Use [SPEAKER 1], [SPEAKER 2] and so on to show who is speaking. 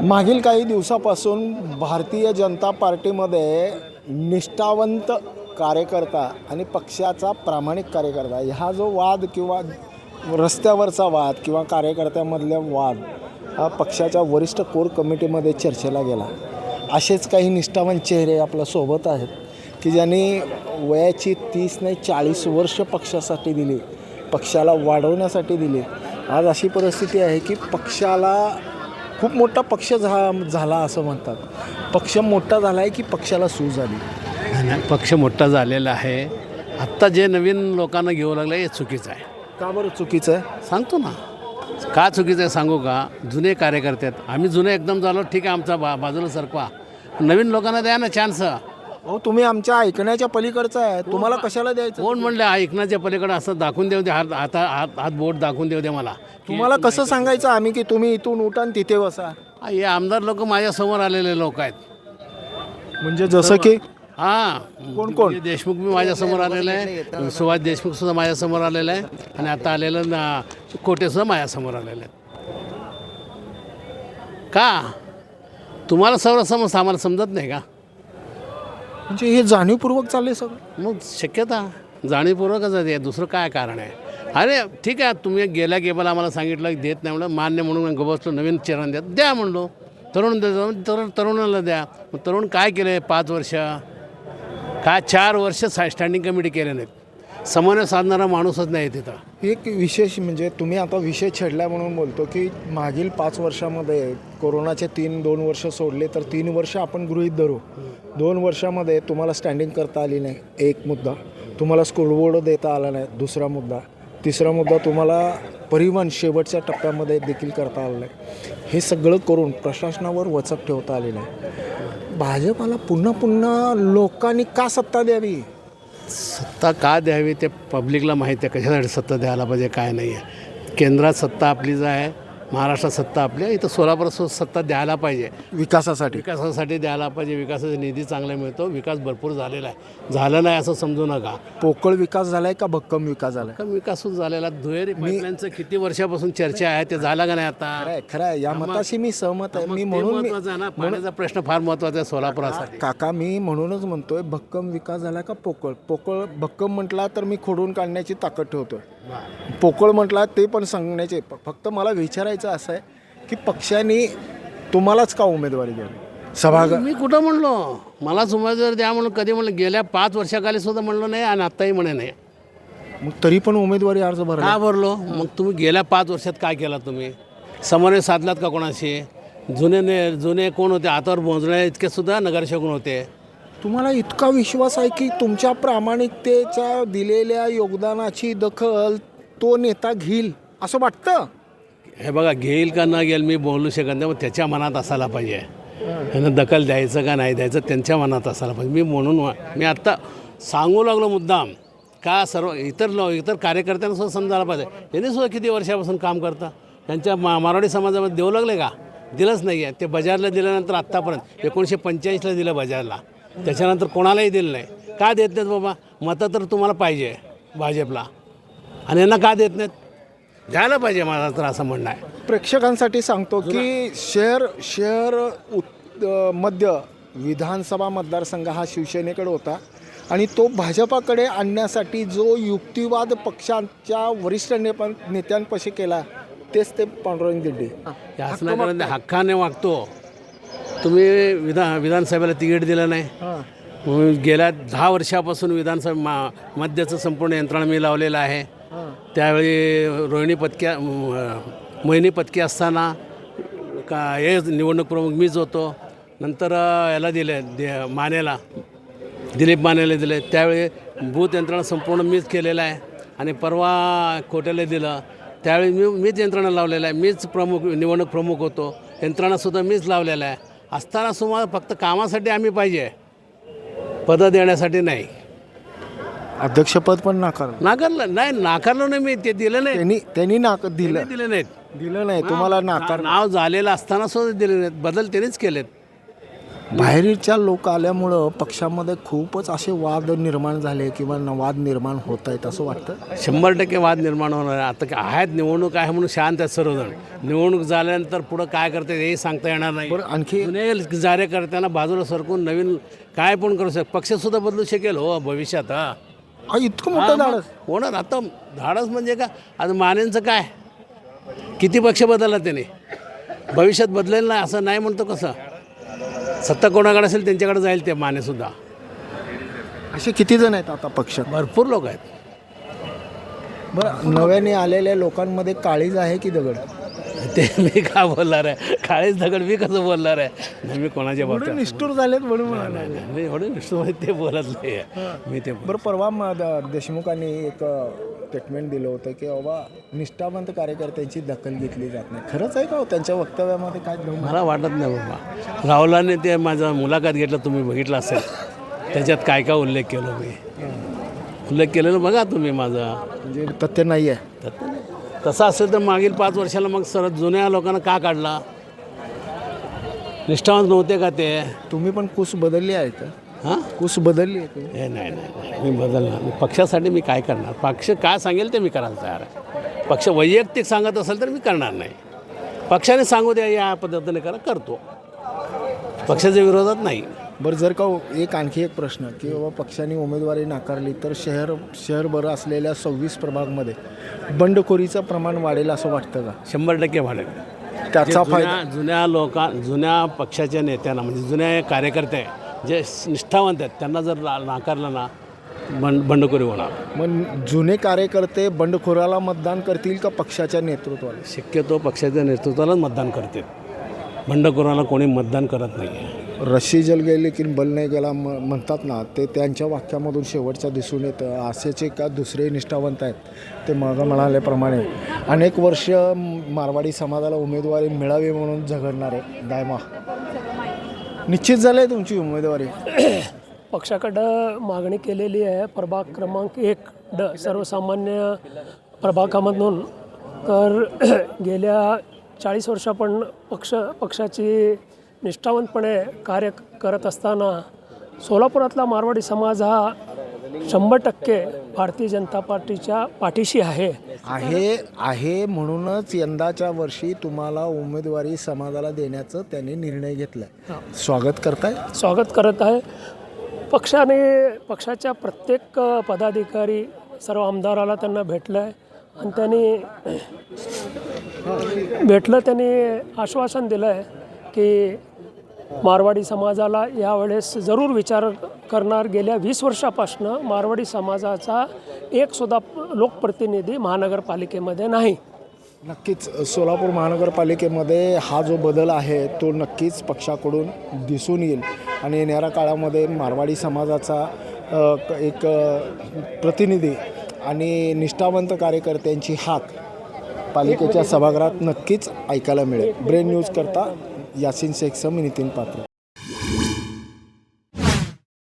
[SPEAKER 1] मागील काही दिवसापासून भारतीय जनता पार्टीमध्ये निष्ठावंत कार्यकर्ता आणि पक्षाचा प्रामाणिक कार्यकर्ता ह्या जो वाद किंवा रस्त्यावरचा वाद किंवा कार्यकर्त्यामधले वाद हा पक्षाच्या वरिष्ठ कोर कमिटीमध्ये चर्चेला गेला. असेच काही निष्ठावंत चेहरे आपल्यासोबत आहेत की ज्यांनी वयाची 30 नाही 40 वर्ष पक्षासाठी दिली, पक्षाला वाढवण्यासाठी दिली. आज अशी परिस्थिती आहे की पक्षाला खूप मोठा पक्ष झाला असं म्हणतात. पक्ष मोठा झाला आहे की पक्षाला सूज आली?
[SPEAKER 2] पक्ष मोठा झालेला आहे. आत्ता जे नवीन लोकांना घेऊ लागलं हे चुकीचं आहे.
[SPEAKER 1] का बरं चुकीचं आहे?
[SPEAKER 2] सांगतो ना का चुकीचं आहे सांगू का. जुने कार्यकर्ते आहेत, आम्ही जुने एकदम झालो, ठीक आहे आमचा बाजूला सरकवा, नवीन लोकांना द्या ना चान्स.
[SPEAKER 1] अहो तुम्ही आमच्या ऐकण्याच्या पलीकडचं आहे, तुम्हाला कशाला द्यायचं?
[SPEAKER 2] कोण म्हणलं ऐकण्याच्या पलीकडे असं दाखवून देऊ दे, हात बोट दाखवून देऊ दे मला.
[SPEAKER 1] तुम्हाला कसं सांगायचं आम्ही की तुम्ही इथून उठा आणि तिथे बसा?
[SPEAKER 2] हे आमदार लोक माझ्यासमोर आलेले लोक आहेत.
[SPEAKER 1] म्हणजे जसं की
[SPEAKER 2] हां
[SPEAKER 1] कोण?
[SPEAKER 2] देशमुख बी माझ्यासमोर आलेलं आहे, सुभाष देशमुखसुद्धा माझ्यासमोर आलेलं आहे आणि आता आलेलं कोटेसुद्धा माझ्यासमोर आलेलं आहे. का तुम्हाला सर्व आम्हाला समजत नाही का?
[SPEAKER 1] म्हणजे हे जाणीवपूर्वक चालले सगळं?
[SPEAKER 2] मग शक्यता जाणीवपूर्वकच आहे, दुसरं काय कारण आहे? अरे ठीक आहे, तुम्ही गेल्या गेबाला आम्हाला सांगितलं देत नाही म्हणलं, मान्य म्हणून बसलो, नवीन चेहरा द्या म्हणलो, तरुणाला द्या. मग तरुण काय केलं 5 वर्ष काय 4 वर्ष स्टँडिंग कमिटी केले नाहीत. समन्वय साधणारा माणूसच नाही तिथं.
[SPEAKER 1] एक विशेष म्हणजे तुम्ही आता विषय छेडला म्हणून बोलतो की मागील 5 वर्षामध्ये कोरोनाचे 2 वर्ष सोडले तर 3 वर्ष आपण गृहीत धरू. 2 वर्षामध्ये तुम्हाला स्टँडिंग करता आली नाही, एक मुद्दा. तुम्हाला स्कूल बोर्ड देता आला नाही, दुसरा मुद्दा. तिसरा मुद्दा तुम्हाला परिवहन शेवटच्या टप्प्यामध्ये देखील करता आलं नाही. हे सगळं करून प्रशासनावर वचक ठेवता आलेलं आहे. भाजपाला पुन्हा लोकांनी का सत्ता द्यावी?
[SPEAKER 2] सत्ता का द्यावी ते पब्लिकला माहिती आहे, कशासाठी सत्ता द्यायला पाहिजे काय नाही आहे. केंद्रात सत्ता आपलीच आहे, महाराष्ट्रात सत्ता आपली आहे, इथं सोलापुरात सत्ता द्यायला पाहिजे. विकासासाठी द्यायला पाहिजे. विकासाचा निधी चांगला मिळतो, विकास भरपूर झालेला आहे. झालं नाही असं समजू नका.
[SPEAKER 1] पोकळ विकास झाला आहे का भक्कम विकास झाला?
[SPEAKER 2] भक्कम विकासच झालेला. दुहेरी पाईपलाईनचं किती वर्षापासून चर्चा आहे, ते झालं का नाही आता?
[SPEAKER 1] खरं आहे, या मताशी मी सहमत आहे. मी
[SPEAKER 2] महत्वाचा आहे ना, पाण्याचा प्रश्न फार महत्त्वाचा आहे सोलापुरासाठी.
[SPEAKER 1] काका मी म्हणूनच म्हणतोय भक्कम विकास झाला का पोकळ भक्कम म्हटला तर मी खोडून काढण्याची ताकद ठेवतोय. पोकळ म्हटला ते पण सांगण्याचे. फक्त मला विचारायचं असं आहे की पक्षाने तुम्हालाच का उमेदवारी द्यावी? सभागृह
[SPEAKER 2] मी कुठं म्हणलो मलाच उमेदवारी द्या म्हणून? कधी म्हणलं? गेल्या 5 वर्षाखाली सुद्धा म्हणलो नाही आणि आत्ताही म्हणे नाही.
[SPEAKER 1] मग तरी पण उमेदवारी अर्ज भरला
[SPEAKER 2] का भरलो? मग तुम्ही गेल्या 5 वर्षात काय केला? तुम्ही समन्वय साधलात का कोणाशी? जुने कोण होते? हातावर मोजण्या इतके सुद्धा नगरसेवक होते.
[SPEAKER 1] तुम्हाला इतका विश्वास आहे की तुमच्या प्रामाणिकतेच्या दिलेल्या योगदानाची दखल तो नेता घेईल असं वाटतं?
[SPEAKER 2] हे बघा, घेईल का न घेईल मी बोलू शकत नाही. मग त्याच्या मनात असायला पाहिजे, ह्यानं दखल द्यायचं का नाही द्यायचं त्यांच्या मनात असायला पाहिजे. मी आत्ता सांगू लागलो मुद्दाम का सर्व इतर कार्यकर्त्यांना सुद्धा समजायला पाहिजे. त्यांनी सुद्धा किती वर्षापासून काम करता, त्यांच्या मारवाडी समाजामध्ये देऊ लागले का? दिलंच नाही आहे. ते बजारला दिल्यानंतर आत्तापर्यंत 1985ला दिलं बजारला, त्याच्यानंतर कोणालाही दिलं नाही. का देत नाहीत बाबा? मतं तर तुम्हाला पाहिजे भाजपला, आणि यांना का देत नाहीत? द्यायला पाहिजे, माझा तर असं म्हणणं आहे.
[SPEAKER 1] प्रेक्षकांसाठी सांगतो की शहर मध्य विधानसभा मतदारसंघ हा शिवसेनेकडे होता आणि तो भाजपाकडे आणण्यासाठी जो युक्तिवाद पक्षाच्या वरिष्ठ नेत्यांपाशी केला तेच ते पांडुरंग दिड्डे
[SPEAKER 2] शासनाकडे हक्काने वागतो. तुम्ही विधानसभेला तिकीट दिलं नाही. गेल्या 10 वर्षापासून विधानसभा मध्याचं संपूर्ण यंत्रणा मी लावलेलं आहे. त्यावेळी मोहिनी पत्की असताना हे निवडणूक प्रमुख मीच होतो. नंतर याला दिले दिलीप मानेला दिले. त्यावेळी बूथ यंत्रणा संपूर्ण मीच केलेलं आहे. आणि परवा कोट्याला दिलं त्यावेळी मीच यंत्रणा लावलेलं आहे. मीच निवडणूक प्रमुख होतो. यंत्रणासुद्धा मीच लावलेलं आहे. असताना सुमार फक्त कामासाठी आम्ही पाहिजे, पदं देण्यासाठी नाही.
[SPEAKER 1] अध्यक्षपद पण नाकारलं
[SPEAKER 2] नाही मी. ते दिलं नाही.
[SPEAKER 1] त्यांनी
[SPEAKER 2] दिलं नाहीत.
[SPEAKER 1] तुम्हाला
[SPEAKER 2] नाव झालेलं असताना सुद्धा दिले नाहीत. बदल त्यांनीच केलेत.
[SPEAKER 1] बाहेरच्या लोक आल्यामुळं पक्षामध्ये खूपच असे वाद निर्माण झाले किंवा वाद निर्माण होत आहेत असं वाटतं.
[SPEAKER 2] 100% वाद निर्माण होणार आहे. आता काय आहेत, निवडणूक आहे म्हणून शांत आहेत सर्वजण. निवडणूक झाल्यानंतर पुढं काय करते हे सांगता येणार नाही.
[SPEAKER 1] बरं, आणखी
[SPEAKER 2] जुने कार्यकर्त्यांना बाजूला सरकून नवीन काय पण करू शकतो. पक्षसुद्धा बदलू शकेल हो भविष्यात.
[SPEAKER 1] इतकं मोठं धाडस
[SPEAKER 2] होणार. आता धाडस म्हणजे का, आता मानेंचं काय, किती पक्ष बदलला त्याने, भविष्यात बदलेल नाही असं नाही म्हणतो. कसं सत्ता कोणाकडे असेल त्यांच्याकडे जाईल ते मानेसुद्धा.
[SPEAKER 1] असे किती जण आहेत आता पक्षात?
[SPEAKER 2] भरपूर लोक आहेत.
[SPEAKER 1] बरं, नव्याने आलेल्या लोकांमध्ये काळीज आहे की दगड?
[SPEAKER 2] ते मी का बोलणार आहे, काळीच दगड मी कसं बोलणार आहे. नाही, मी कोणाच्या
[SPEAKER 1] एवढे
[SPEAKER 2] बाबतीत
[SPEAKER 1] निष्ठूर झालेत म्हणून म्हणाले.
[SPEAKER 2] नाही, एवढं निश्चित ते बोलत नाही मी ते.
[SPEAKER 1] बरं, परवा देशमुखांनी एक स्टेटमेंट दिलं होतं की बाबा निष्ठावंत कार्यकर्त्यांची दखल घेतली जात नाही. खरंच आहे का हो? त्यांच्या वक्तव्यामध्ये काय दम आहे?
[SPEAKER 2] मला वाटत नाही बाबा. राहुलाने ते माझा मुलाखत घेतलं, तुम्ही बघितलं असेल. त्याच्यात काय काय उल्लेख केलं मी, उल्लेख केलेलं बघा तुम्ही माझा.
[SPEAKER 1] म्हणजे तथ्य नाही आहे.
[SPEAKER 2] तसं असेल तर मागील 5 वर्षाला मग सर जुन्या लोकांना का काढला? निष्ठावंत नव्हते का ते?
[SPEAKER 1] तुम्ही पण कुस बदलली आहे का?
[SPEAKER 2] हां,
[SPEAKER 1] कुस बदलली आहे तुम्ही?
[SPEAKER 2] हे नाही, मी बदलणार. पक्षासाठी मी काय करणार? पक्ष काय सांगेल ते मी करायला तयार आहे. पक्ष वैयक्तिक सांगत असेल तर मी करणार नाही. पक्षाने सांगू द्या या पद्धतीने करा, करतो. पक्षाच्या विरोधात नाही.
[SPEAKER 1] बरं, जर का आणखी एक प्रश्न की बाबा पक्षाने उमेदवारी नाकारली तर शहरभर असलेल्या 26 प्रभागमध्ये बंडखोरीचं प्रमाण वाढेल असं वाटतं का?
[SPEAKER 2] 100% वाढेल.
[SPEAKER 1] त्याचा फायदा
[SPEAKER 2] जुन्या पक्षाच्या नेत्यांना, म्हणजे जुन्या कार्यकर्ते जे निष्ठावंत आहेत त्यांना जर नाकारलं ना, बंडखोरी होणार.
[SPEAKER 1] मग जुने कार्यकर्ते बंडखोराला मतदान करतील का पक्षाच्या नेतृत्वाला?
[SPEAKER 2] शक्यतो पक्षाच्या नेतृत्वालाच मतदान करतील. बंडखोराला कोणी मतदान करत नाही.
[SPEAKER 1] रस्सी जल गेली की बल नाही गेला म्हणतात ना, ते त्यांच्या वाक्यामधून शेवटच्या दिसून येतं. असेचे का दुसरे निष्ठावंत आहेत ते मग म्हणाल्याप्रमाणे अनेक वर्ष मारवाडी समाजाला उमेदवारी मिळावी म्हणून झगडणारे दायमा निश्चित झालं आहे तुमची उमेदवारी.
[SPEAKER 3] पक्षाकडं मागणी केलेली आहे प्रभाग क्रमांक 1 सर्वसामान्य प्रभागामधून. तर गेल्या 40 वर्षा पण पक्षाची निष्ठावंतपणे कार्य करत असताना सोलापुरातला मारवाडी समाज हा 100% भारतीय जनता पार्टीच्या पाठीशी आहे
[SPEAKER 1] म्हणूनच यंदाच्या वर्षी तुम्हाला उमेदवारी समाजाला देण्याचं त्यांनी निर्णय घेतला. स्वागत करत आहे. पक्षाच्या प्रत्येक पदाधिकारी सर्व आमदाराला त्यांना भेटलं आहे आणि त्यांनी आश्वासन दिलं आहे की मारवाडी समाजाला यावेळेस जरूर विचार करणार. गेल्या 20 वर्षापासून मारवाडी समाजाचा एकसुद्धा लोकप्रतिनिधी महानगरपालिकेमध्ये नाही. नक्कीच सोलापूर महानगरपालिकेमध्ये हा जो बदल आहे तो नक्कीच पक्षाकडून दिसून येईल आणि येणाऱ्या काळामध्ये मारवाडी समाजाचा एक प्रतिनिधी आणि निष्ठावंत कार्यकर्त्यांची हाक पालिकेच्या सभागृहात नक्कीच ऐकायला मिळेल. ब्रेन न्यूज करता यासिन शेखसह मी नितीन पात्र.